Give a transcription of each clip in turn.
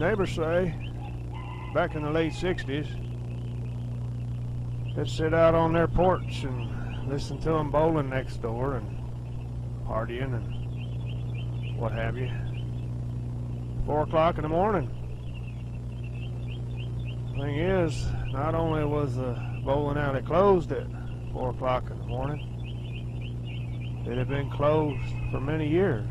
Neighbors say, back in the late 60s, they'd sit out on their porch and listen to them bowling next door and partying and what have you. 4 o'clock in the morning. Thing is, not only was the bowling alley closed at 4 o'clock in the morning, it had been closed for many years.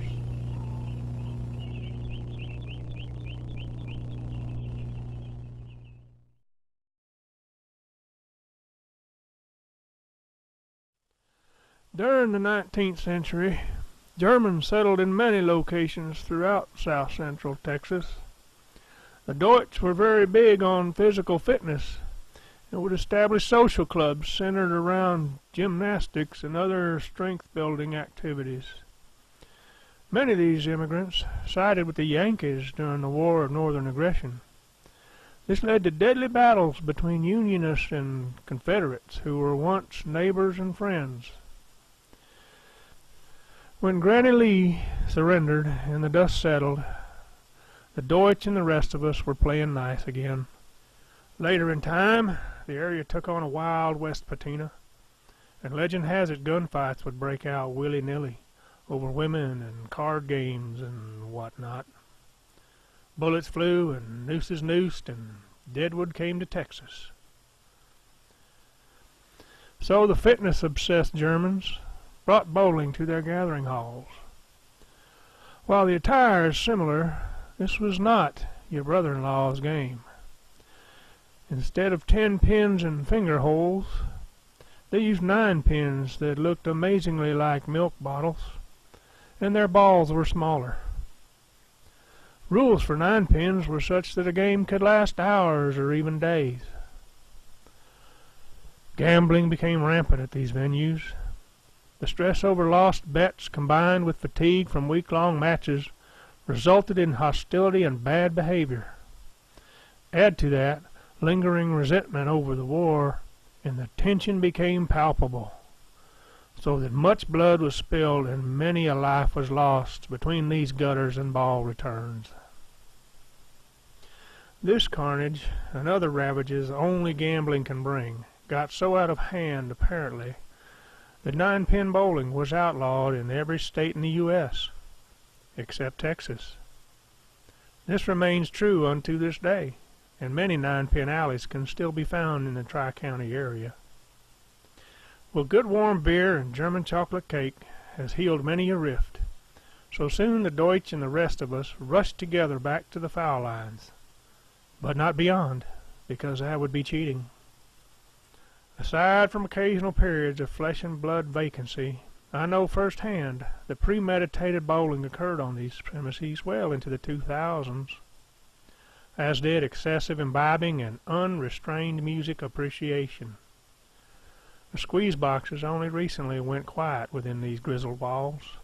During the 19th century, Germans settled in many locations throughout south central Texas. The Deutsch were very big on physical fitness and would establish social clubs centered around gymnastics and other strength-building activities. Many of these immigrants sided with the Yankees during the War of Northern Aggression. This led to deadly battles between Unionists and Confederates who were once neighbors and friends. When Granny Lee surrendered and the dust settled, the Deutsch and the rest of us were playing nice again. Later in time, the area took on a wild west patina, and legend has it gunfights would break out willy-nilly over women and card games and whatnot. Bullets flew and nooses noosed, and Deadwood came to Texas. So the fitness-obsessed Germans brought bowling to their gathering halls. While the attire is similar, this was not your brother-in-law's game. Instead of 10 pins and finger holes, they used 9 pins that looked amazingly like milk bottles, and their balls were smaller. Rules for 9 pins were such that a game could last hours or even days. Gambling became rampant at these venues. The stress over lost bets combined with fatigue from week-long matches resulted in hostility and bad behavior. Add to that lingering resentment over the war, and the tension became palpable, so that much blood was spilled and many a life was lost between these gutters and ball returns. This carnage and other ravages only gambling can bring got so out of hand, apparently, that 9-pin bowling was outlawed in every state in the U.S., except Texas. This remains true unto this day, and many 9-pin alleys can still be found in the Tri-County area. Well, good warm beer and German chocolate cake has healed many a rift, so soon the Deutsch and the rest of us rushed together back to the foul lines, but not beyond, because that would be cheating. Aside from occasional periods of flesh and blood vacancy, I know firsthand that premeditated bowling occurred on these premises well into the 2000s, as did excessive imbibing and unrestrained music appreciation. The squeeze boxes only recently went quiet within these grizzled walls.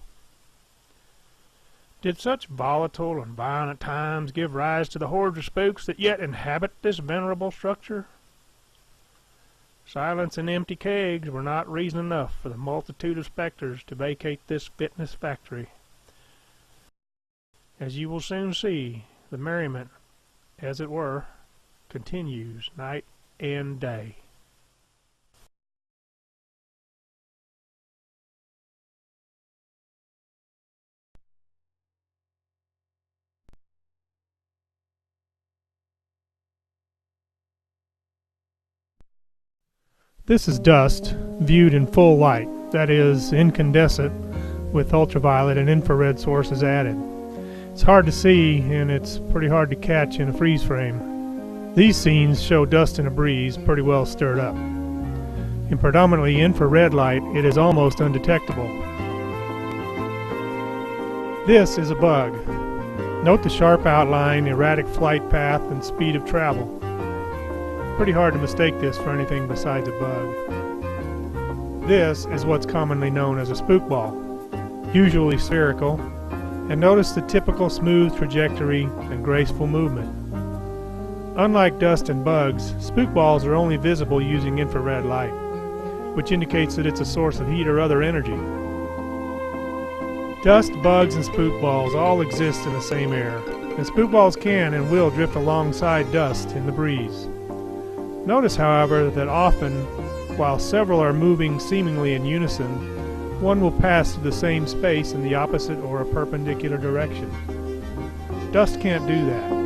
Did such volatile and violent times give rise to the hordes of spooks that yet inhabit this venerable structure? Silence and empty kegs were not reason enough for the multitude of specters to vacate this fitness factory. As you will soon see, the merriment, as it were, continues night and day. This is dust viewed in full light, that is, incandescent, with ultraviolet and infrared sources added. It's hard to see, and it's pretty hard to catch in a freeze frame. These scenes show dust in a breeze pretty well stirred up. In predominantly infrared light, it is almost undetectable. This is a bug. Note the sharp outline, erratic flight path, and speed of travel. Pretty hard to mistake this for anything besides a bug. This is what's commonly known as a spook ball, usually spherical, and notice the typical smooth trajectory and graceful movement. Unlike dust and bugs, spook balls are only visible using infrared light, which indicates that it's a source of heat or other energy. Dust, bugs, and spook balls all exist in the same air, and spook balls can and will drift alongside dust in the breeze. Notice, however, that often, while several are moving seemingly in unison, one will pass through the same space in the opposite or a perpendicular direction. Dust can't do that.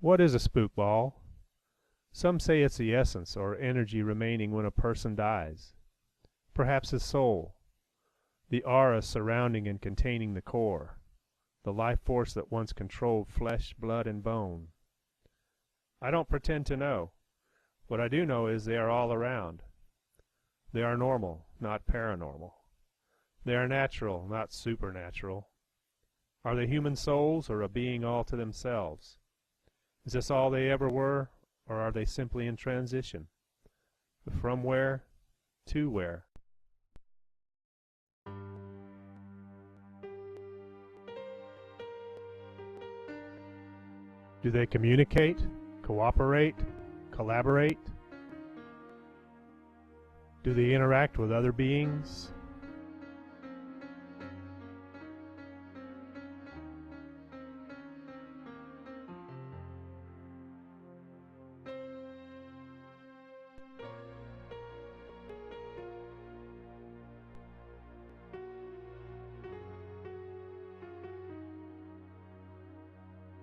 What is a spook ball? Some say it's the essence or energy remaining when a person dies. Perhaps his soul, the aura surrounding and containing the core, the life force that once controlled flesh, blood, and bone. I don't pretend to know. What I do know is they are all around. They are normal, not paranormal. They are natural, not supernatural. Are they human souls or a being all to themselves? Is this all they ever were, or are they simply in transition? From where to where? Do they communicate, cooperate, collaborate? Do they interact with other beings?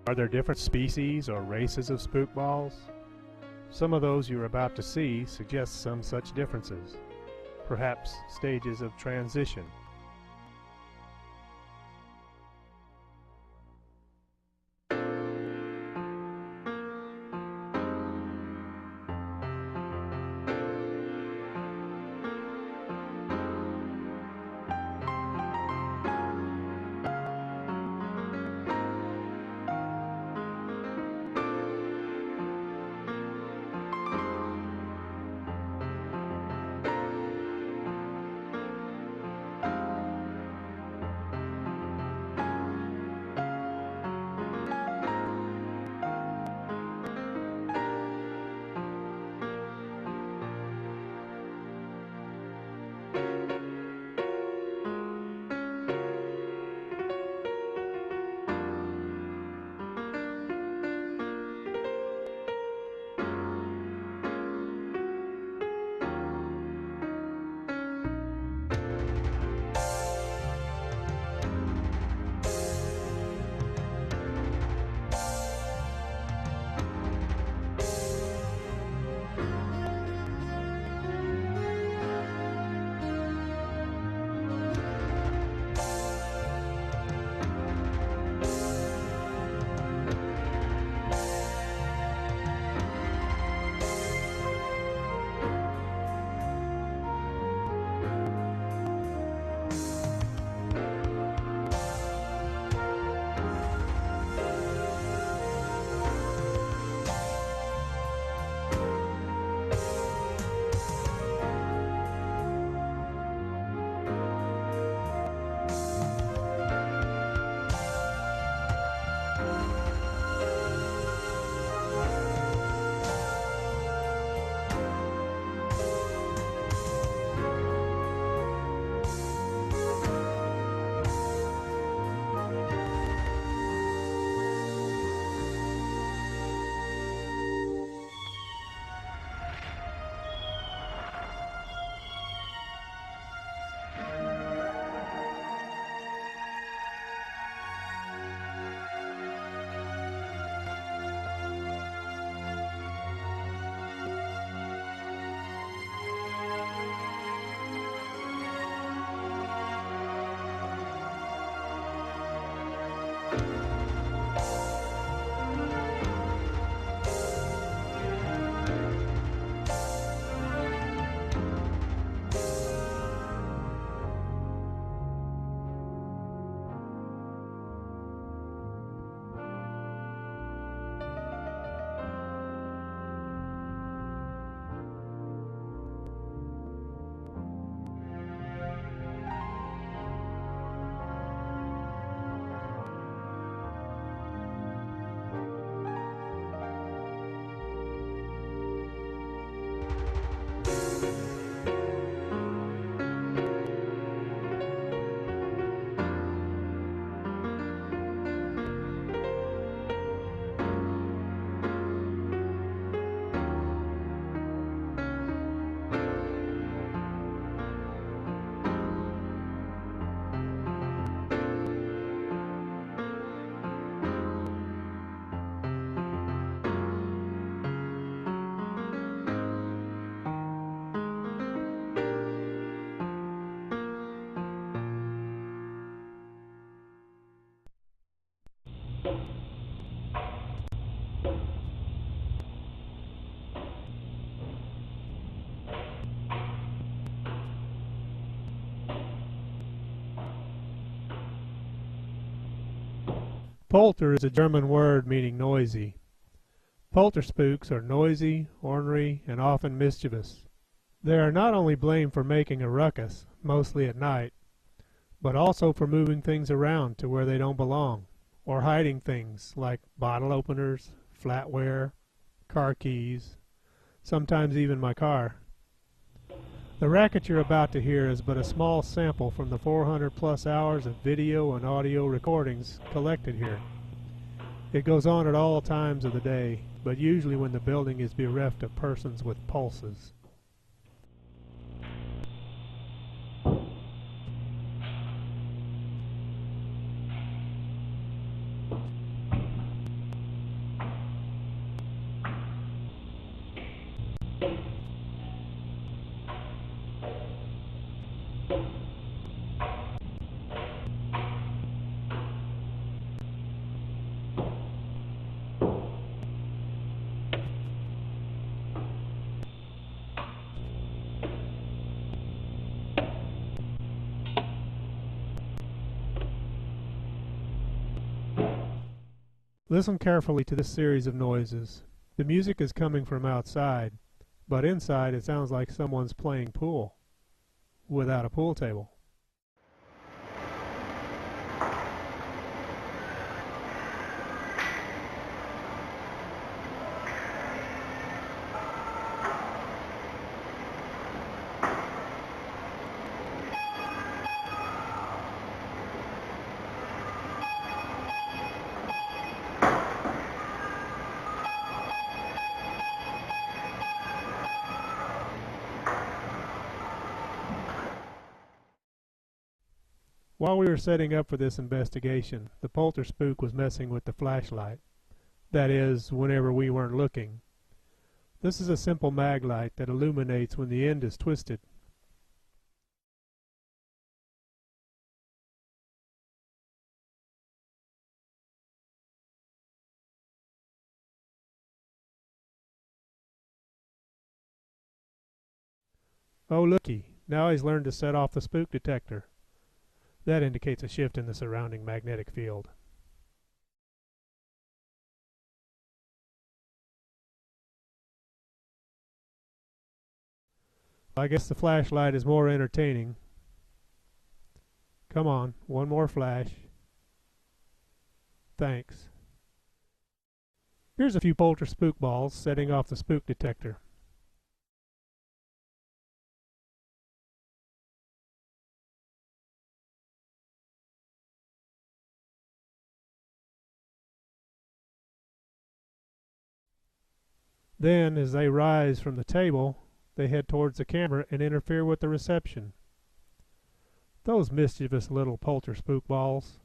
Are there different species or races of spook balls? Some of those you're about to see suggest some such differences, perhaps stages of transition. Polter is a German word meaning noisy. Polterspooks are noisy, ornery, and often mischievous. They are not only blamed for making a ruckus, mostly at night, but also for moving things around to where they don't belong, or hiding things like bottle openers, flatware, car keys, sometimes even my car. The racket you're about to hear is but a small sample from the 400+ hours of video and audio recordings collected here. It goes on at all times of the day, but usually when the building is bereft of persons with pulses. Listen carefully to this series of noises. The music is coming from outside, but inside it sounds like someone's playing pool, without a pool table. While we were setting up for this investigation, the polter spook was messing with the flashlight. That is, whenever we weren't looking. This is a simple mag light that illuminates when the end is twisted. Oh looky, now he's learned to set off the spook detector. That indicates a shift in the surrounding magnetic field. I guess the flashlight is more entertaining. Come on, one more flash. Thanks. Here's a few polter spook balls setting off the spook detector. Then, as they rise from the table, they head towards the camera and interfere with the reception. Those mischievous little polter spook balls.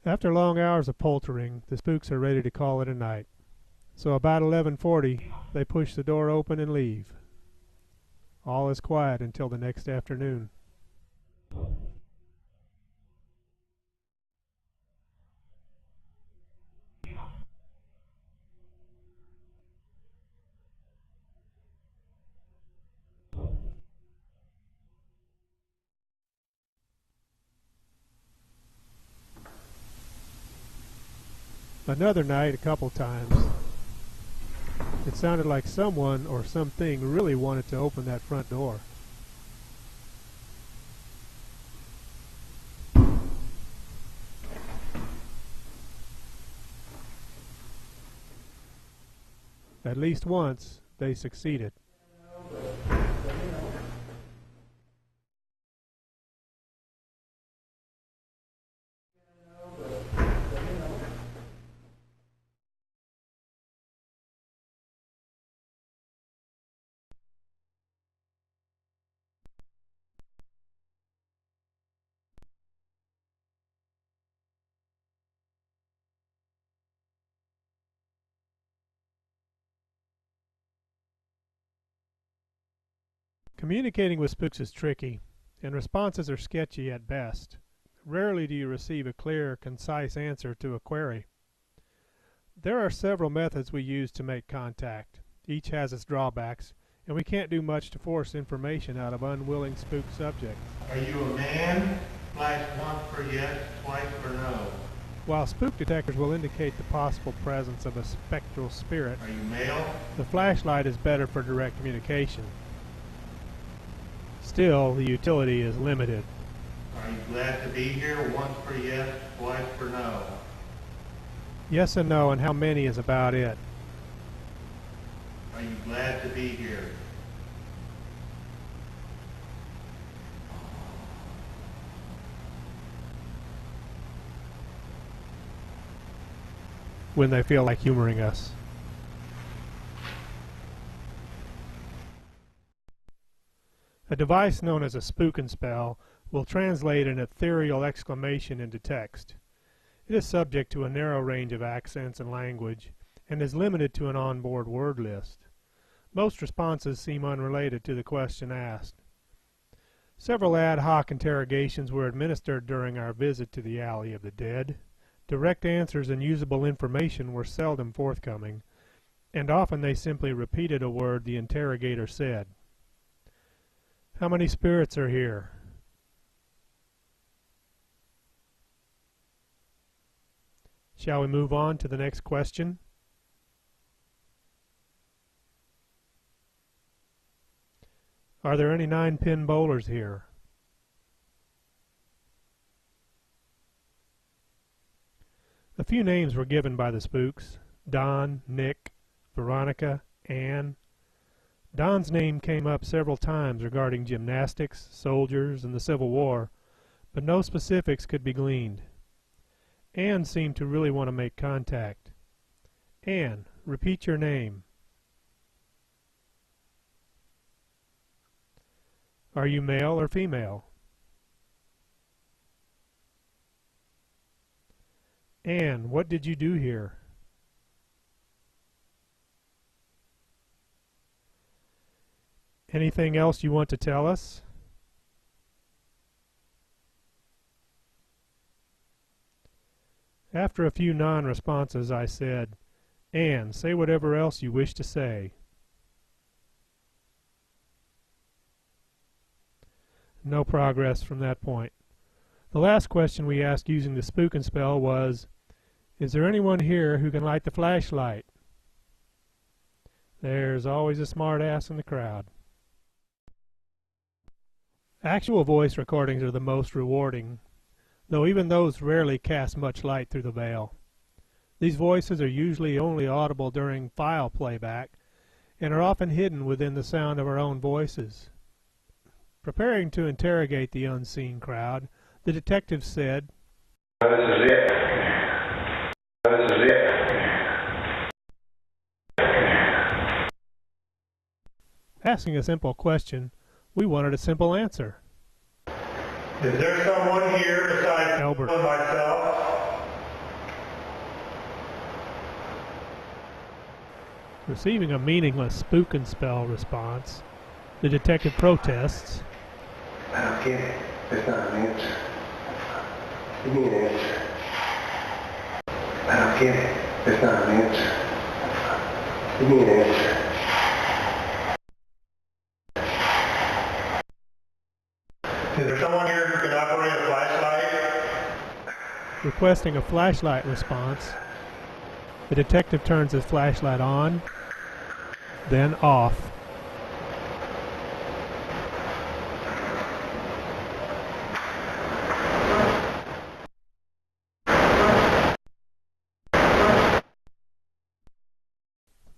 After long hours of poltering, the spooks are ready to call it a night. So about 11:40, they push the door open and leave. All is quiet until the next afternoon. Another night, a couple times, it sounded like someone or something really wanted to open that front door. At least once, they succeeded. Communicating with spooks is tricky, and responses are sketchy at best. Rarely do you receive a clear, concise answer to a query. There are several methods we use to make contact. Each has its drawbacks, and we can't do much to force information out of unwilling spook subjects. Are you a man? Flash once for yes, twice for no. While spook detectors will indicate the possible presence of a spectral spirit, Are you male? the flashlight is better for direct communication. Still, the utility is limited. Are you glad to be here? Once for yes, twice for no. Yes and no, and how many is about it. Are you glad to be here? When they feel like humoring us. A device known as a spook and spell will translate an ethereal exclamation into text. It is subject to a narrow range of accents and language, and is limited to an onboard word list. Most responses seem unrelated to the question asked. Several ad hoc interrogations were administered during our visit to the Alley of the Dead. Direct answers and usable information were seldom forthcoming, and often they simply repeated a word the interrogator said. How many spirits are here? Shall we move on to the next question? Are there any 9-pin bowlers here? A few names were given by the spooks: Don, Nick, Veronica, Ann. Don's name came up several times regarding gymnastics, soldiers, and the Civil War, but no specifics could be gleaned. Ann seemed to really want to make contact. Ann, repeat your name. Are you male or female? Ann, what did you do here? Anything else you want to tell us? After a few non-responses, I said, Ann, say whatever else you wish to say. No progress from that point. The last question we asked using the spook and spell was, is there anyone here who can light the flashlight? There's always a smart ass in the crowd. Actual voice recordings are the most rewarding, though even those rarely cast much light through the veil. These voices are usually only audible during file playback, and are often hidden within the sound of our own voices. Preparing to interrogate the unseen crowd, the detective said, This is it. This is it. Asking a simple question, we wanted a simple answer. Is there someone here besides Albert. myself? Receiving a meaningless spook and spell response, the detective protests. I don't get it. It's not an answer. Give me an answer. I don't get it. It's not an answer. Give me an answer. Is there someone here who can operate a flashlight? Requesting a flashlight response, the detective turns his flashlight on, then off.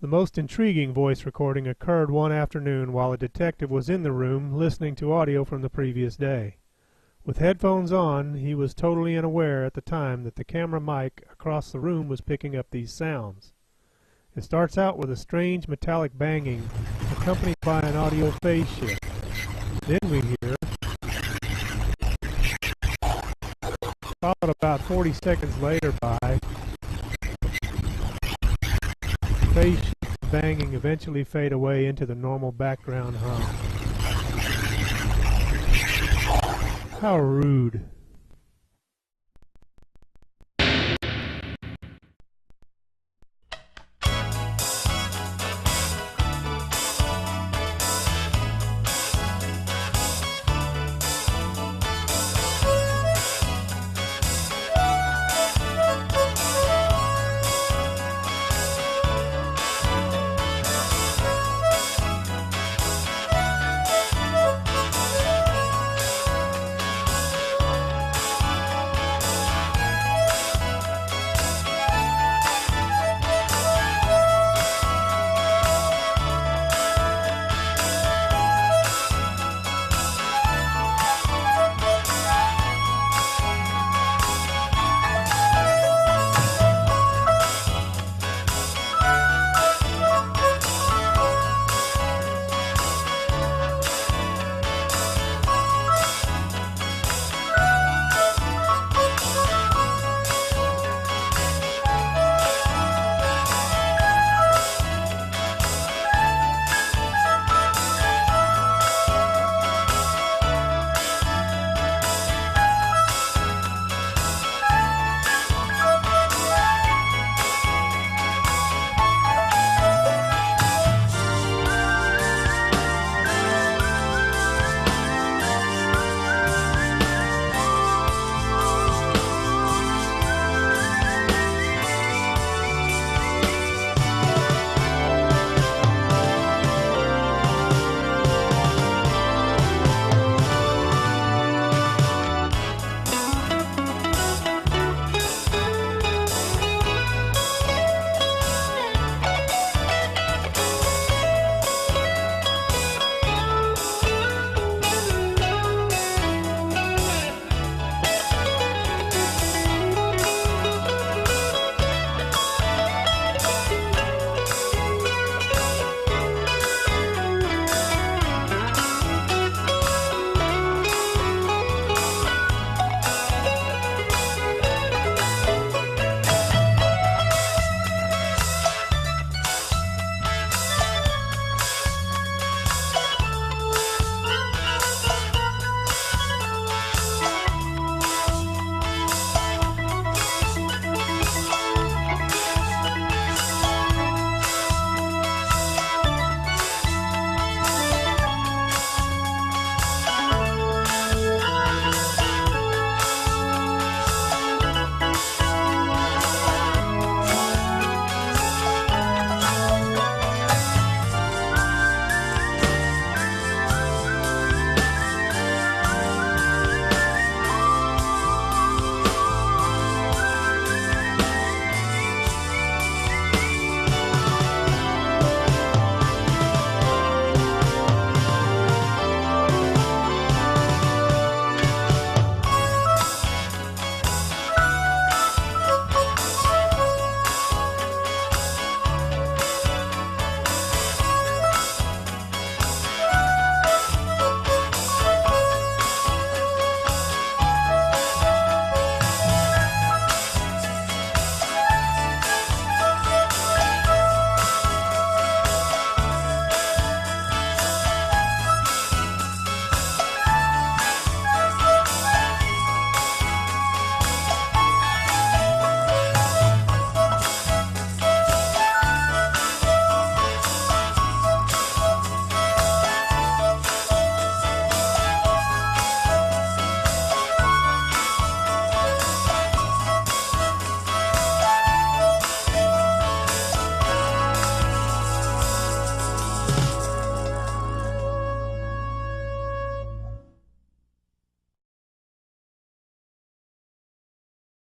The most intriguing voice recording occurred one afternoon while a detective was in the room listening to audio from the previous day. With headphones on, he was totally unaware at the time that the camera mic across the room was picking up these sounds. It starts out with a strange metallic banging, accompanied by an audio phase shift. Then we hear, followed about 40 seconds later by phase shift banging eventually fade away into the normal background hum. How rude.